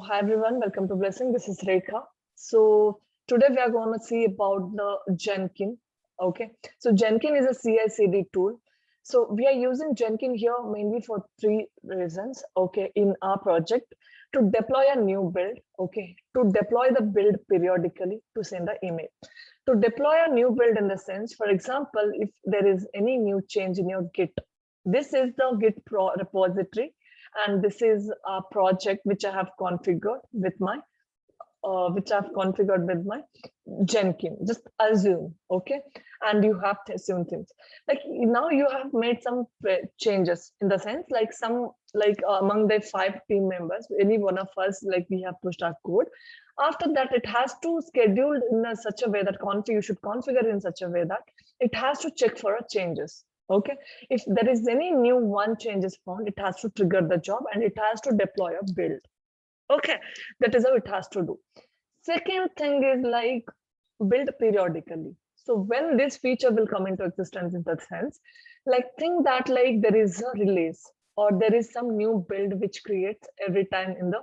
Hi everyone, welcome to Blessing. This is Rekha. So today we are going to see about the Jenkins. Okay, so Jenkins is a CI/CD tool. So we are using Jenkins here mainly for three reasons. Okay, in our project to deploy a new build. Okay, to deploy the build periodically to send an email. To deploy a new build in the sense, for example, if there is any new change in your Git, this is the Git repository and this is a project which I have configured with my Jenkins. Just assume, okay, and you have to assume things like now you have made some changes in the sense like some among the 5 team members, any one of us like we have pushed our code. After that, it has to schedule in such a way that you should configure in such a way that it has to check for changes. Okay, if there is any new one change is found, it has to trigger the job and it has to deploy a build. Okay, that is how it has to do. Second thing is like build periodically. So when this feature will come into existence in that sense, like think that like there is a release or there is some new build which creates every time in the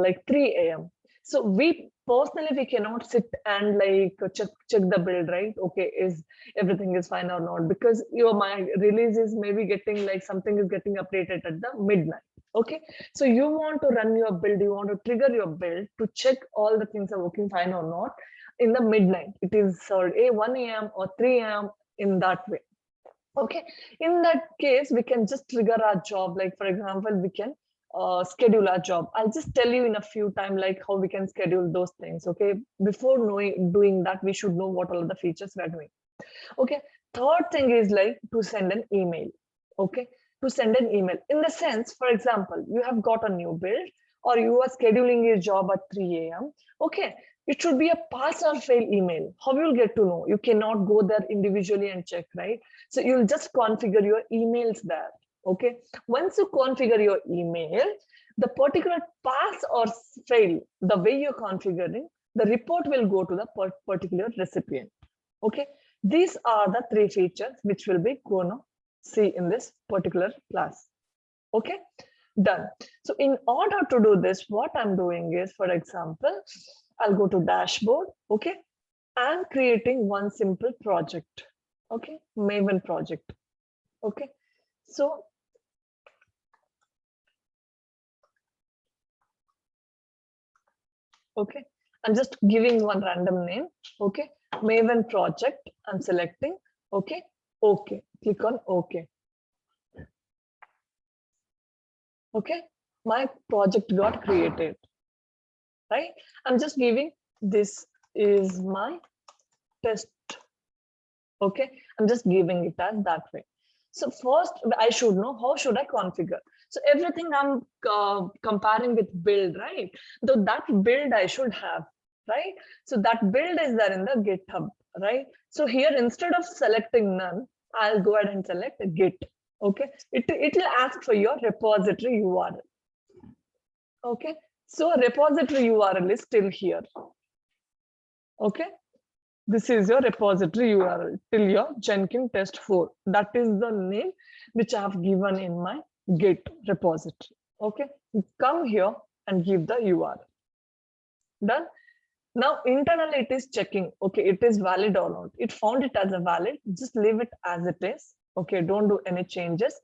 like 3 a.m. So we personally we cannot sit and like check the build, right? Okay, is everything is fine or not? Because your my release is maybe getting like something is getting updated at the midnight. Okay, so you want to run your build, you want to trigger your build to check all the things are working fine or not in the midnight. It is 1 a.m. or 3 a.m. in that way. Okay, in that case, we can just trigger our job. Like for example, we can schedule our job. I'll just tell you in a few time like how we can schedule those things. Okay, before doing that, we should know what all the features we are doing. Okay, third thing is like to send an email. Okay, to send an email in the sense, for example, you have got a new build or you are scheduling your job at 3 a.m. Okay, it should be a pass or fail email. How you'll get to know? You cannot go there individually and check, right? So you'll just configure your emails there. Okay, once you configure your email, the particular pass or fail, the way you're configuring, the report will go to the particular recipient. Okay, these are the 3 features which will be gonna see in this particular class. Okay, done. So in order to do this, what I'm doing is, for example, I'll go to dashboard. Okay, I'm creating one simple project. Okay, Maven project. Okay, so okay, I'm just giving one random name. Okay, Maven project. I'm selecting. Okay, okay, click on OK. Okay, my project got created, right? I'm just giving this is my test. Okay, I'm just giving it as that way. So first I should know how should I configure. So everything I'm comparing with build, right? So that build I should have, right? So that build is there in the GitHub, right? So here instead of selecting none, I'll go ahead and select Git. Okay, it will ask for your repository URL. Okay, so repository URL is still here. Okay, this is your repository URL till your Jenkins test 4. That is the name which I have given in my Git repository. Okay, you come here and give the URL. Done. Now internally it is checking, okay, it is valid or not. It found it as a valid, just leave it as it is. Okay, don't do any changes.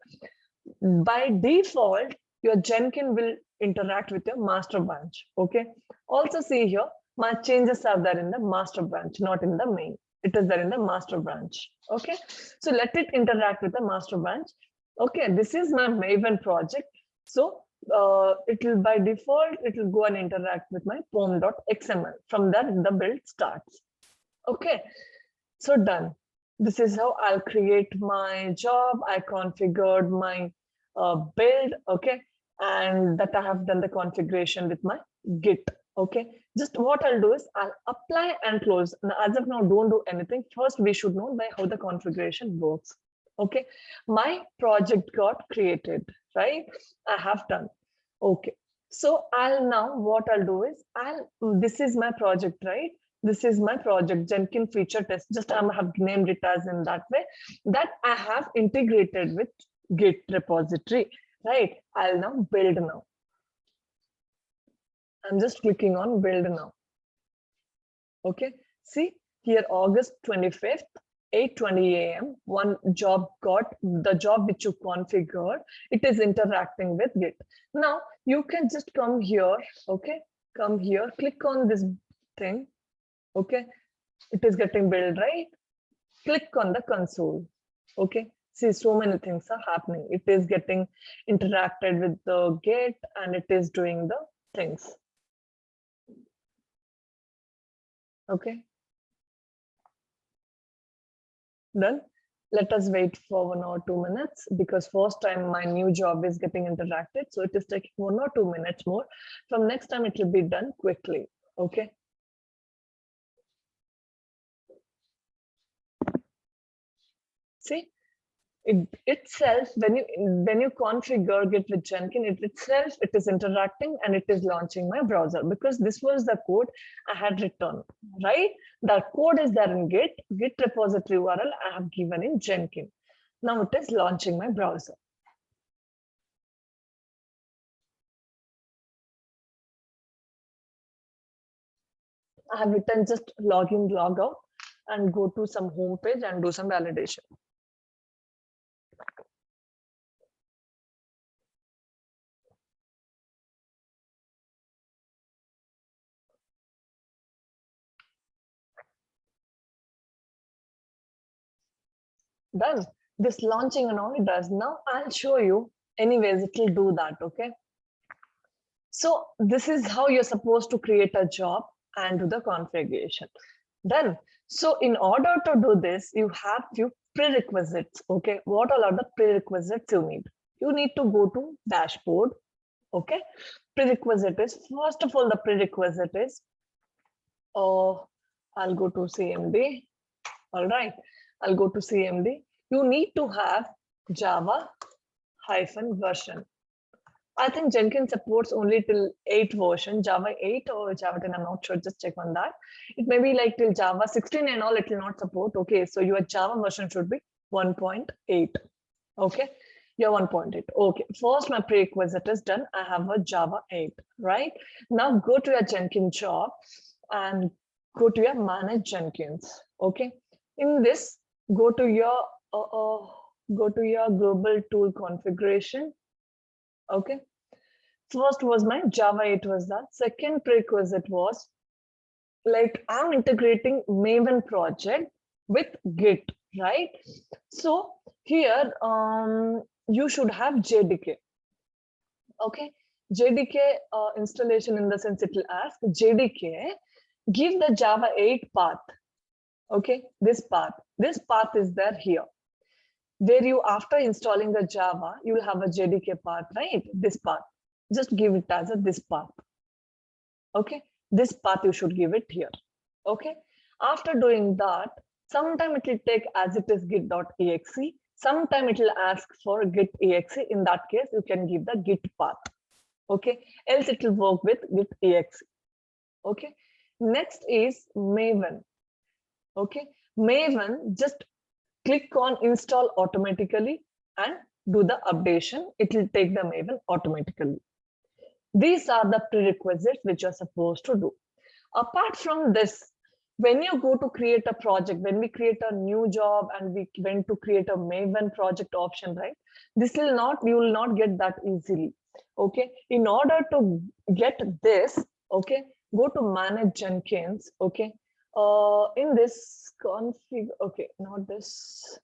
By default, your Jenkins will interact with your master branch. Okay, also see here, my changes are there in the master branch, not in the main. It is there in the master branch. Okay, so let it interact with the master branch. Okay, this is my Maven project. So it will by default, it will go and interact with my pom.xml. From that, the build starts. Okay, so done. This is how I'll create my job. I configured my build, okay, and that I have done the configuration with my Git. Okay, just what I'll do is I'll apply and close. Now, as of now, don't do anything. First, we should know by how the configuration works. Okay, my project got created, right? I have done. Okay, so I'll now what I'll do is this is my project, right? This is my project Jenkins feature test. Just I have named it as in that way that I have integrated with Git repository, right? I'll now build now. I'm just clicking on build now. Okay, see here, August 25th, 8:20 a.m. One job got the job which you configured. It is interacting with Git. Now you can just come here. Okay, come here, click on this thing. Okay, it is getting built, right? Click on the console. Okay, see, so many things are happening. It is getting interacted with the Git and it is doing the things. Okay, done. Let us wait for 1 or 2 minutes because first time my new job is getting interacted. So it is taking 1 or 2 minutes more. From next time it will be done quickly. Okay. See, it itself, when you configure Git with Jenkins, it itself, it is interacting and it is launching my browser because this was the code I had written, right? The code is there in Git repository URL I have given in Jenkins. Now it is launching my browser. I have written just log in, log out, and go to some home page and do some validation. Done. This launching and all it does. Now I'll show you. Anyways, it will do that. Okay. So this is how you're supposed to create a job and do the configuration. Done. So in order to do this, you have few prerequisites. Okay. What all are the prerequisites you need? You need to go to dashboard. Okay. Prerequisite is, first of all, the prerequisite is, I'll go to CMD. All right. I'll go to CMD. You need to have Java -version. I think Jenkins supports only till 8 version, Java 8 or Java 10, I'm not sure, just check on that. It may be like till Java 16 and all, it will not support. Okay, so your Java version should be 1.8. Okay, you're 1.8. Okay, first my prerequisite is done. I have a Java 8, right? Now go to your Jenkins job and go to your manage Jenkins. Okay, in this, go to your global tool configuration. Okay, first was my Java 8 was that. Second prerequisite was like I'm integrating Maven project with Git, right? So here you should have JDK. Okay, JDK installation, in the sense it will ask JDK, give the Java 8 path. Okay, this path is there here, where you, after installing the Java, you will have a JDK path, right? This path, just give it as a this path. Okay, this path you should give it here. Okay, after doing that, sometime it will take as it is git.exe, sometime it will ask for git.exe. In that case, you can give the git path. Okay, else it will work with git.exe. Okay, next is Maven. Okay, Maven, just click on install automatically and do the updation. It will take the Maven automatically. These are the prerequisites which you're supposed to do. Apart from this, when you go to create a project, when we create a new job and we went to create a Maven project option, right? This will not, you will not get that easily. Okay, in order to get this, okay, go to manage Jenkins. Okay, in this config, okay, not this,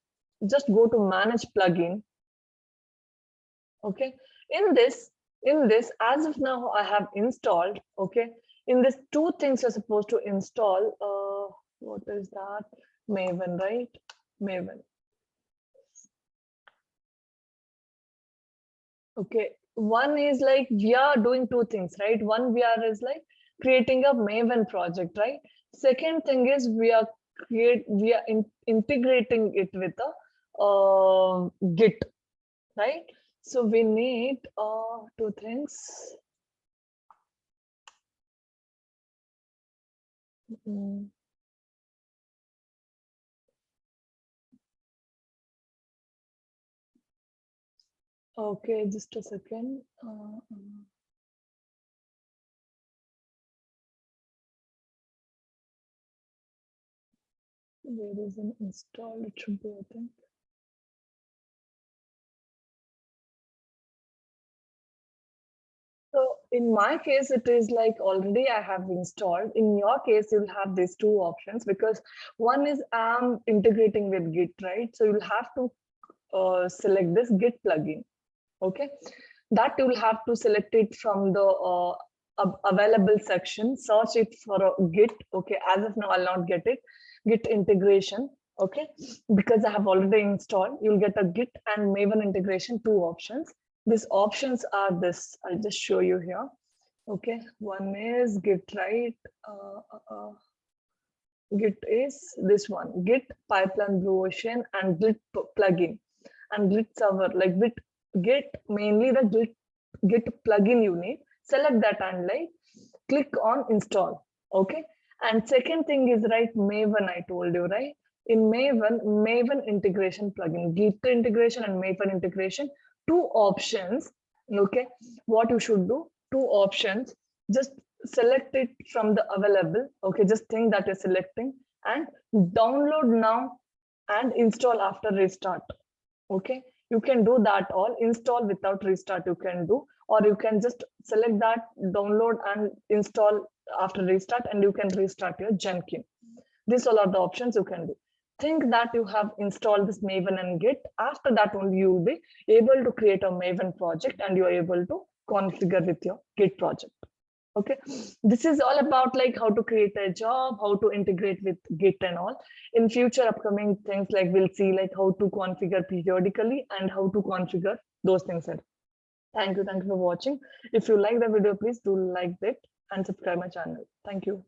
just go to manage plugin. Okay, in this, as of now I have installed. Okay, in this, two things are supposed to install. What is that? Maven, right? Maven. Okay, one is like we are doing two things, right? One, we are is like creating a Maven project, right? Second thing is we are integrating it with a Git, right? So we need two things. Okay, just a second. Where is an install? It should be, I think. So in my case, it is like already I have installed. In your case, you'll have these two options because one is I'm integrating with Git, right? So you'll have to select this Git plugin. Okay, that you'll have to select it from the available section, search it for a Git. Okay, as of now, I'll not get it. Git integration. Okay, because I have already installed, you'll get a Git and Maven integration, two options. These options are this. I'll just show you here. Okay, one is Git, right? Uh, uh, uh, Git is this one, Git pipeline Blue Ocean and Git plugin and Git server, like Git mainly the Git plugin you need. Select that and like click on install. Okay. And second thing is right, Maven, I told you, right? In Maven integration plugin, Git integration and Maven integration, two options. Okay. What you should do, two options, just select it from the available. Okay. Just think that you're selecting and download now and install after restart. Okay, you can do that all. Install without restart you can do, or you can just select that, download and install after restart, and you can restart your Jenkins. These all are the options you can do. Think that you have installed this Maven and Git. After that only you will be able to create a Maven project and you are able to configure with your Git project. Okay, this is all about like how to create a job, how to integrate with Git and all. In future upcoming things, like we'll see like how to configure periodically and how to configure those things. Thank you for watching. If you like the video, please do like it and subscribe my channel. Thank you.